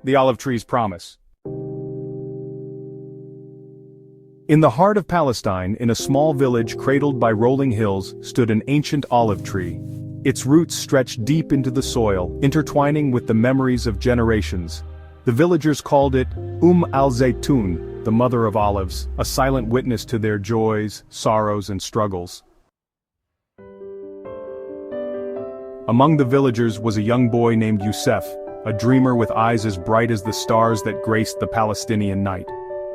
the olive tree's promise. In the heart of Palestine, in a small village cradled by rolling hills, stood an ancient olive tree. Its roots stretched deep into the soil, intertwining with the memories of generations. The villagers called it al-Zeitoun, the mother of olives, a silent witness to their joys, sorrows and struggles. Among the villagers was a young boy named Youssef, a dreamer with eyes as bright as the stars that graced the Palestinian night.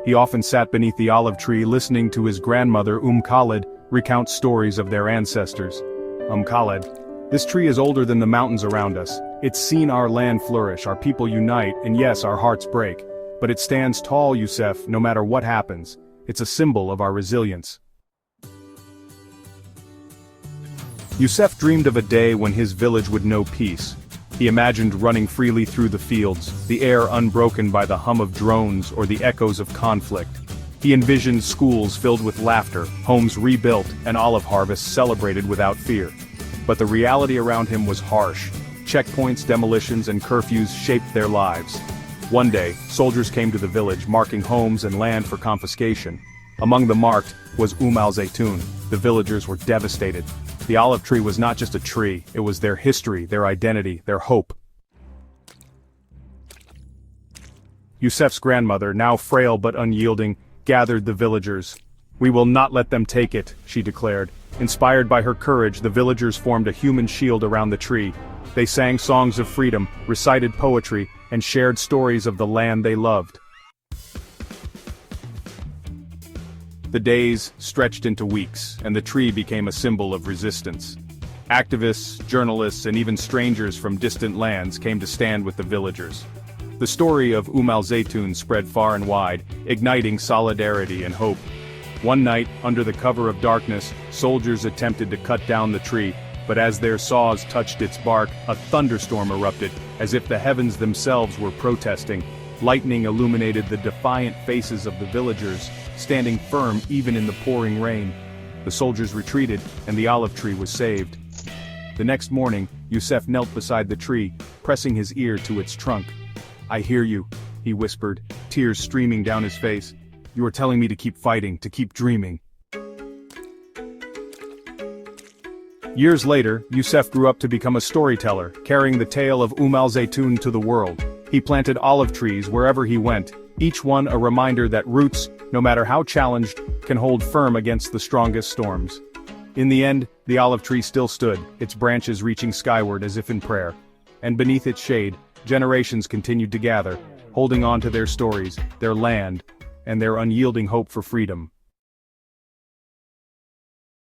He often sat beneath the olive tree listening to his grandmother Khaled recount stories of their ancestors. Khaled, this tree is older than the mountains around us. It's seen our land flourish, our people unite, and yes, our hearts break. But it stands tall, Youssef, no matter what happens. It's a symbol of our resilience. Youssef dreamed of a day when his village would know peace. He imagined running freely through the fields, the air unbroken by the hum of drones or the echoes of conflict. He envisioned schools filled with laughter, homes rebuilt, and olive harvests celebrated without fear. But the reality around him was harsh. Checkpoints, demolitions, and curfews shaped their lives. One day, soldiers came to the village, marking homes and land for confiscation. Among the marked was al-Zeitoun. The villagers were devastated. The olive tree was not just a tree, it was their history, their identity, their hope. Youssef's grandmother, now frail but unyielding, gathered the villagers. "We will not let them take it," she declared. Inspired by her courage, the villagers formed a human shield around the tree. They sang songs of freedom, recited poetry, and shared stories of the land they loved. The days stretched into weeks, and the tree became a symbol of resistance. Activists, journalists, and even strangers from distant lands came to stand with the villagers. The story of al-Zeitoun spread far and wide, igniting solidarity and hope. One night, under the cover of darkness, soldiers attempted to cut down the tree, but as their saws touched its bark, a thunderstorm erupted, as if the heavens themselves were protesting. Lightning illuminated the defiant faces of the villagers, standing firm even in the pouring rain. The soldiers retreated, and the olive tree was saved. The next morning, Youssef knelt beside the tree, pressing his ear to its trunk. "I hear you," he whispered, tears streaming down his face. "You are telling me to keep fighting, to keep dreaming." Years later, Youssef grew up to become a storyteller, carrying the tale of al-Zeitoun to the world. He planted olive trees wherever he went, each one a reminder that roots, no matter how challenged, can hold firm against the strongest storms. In the end, the olive tree still stood, its branches reaching skyward as if in prayer. And beneath its shade, generations continued to gather, holding on to their stories, their land, and their unyielding hope for freedom.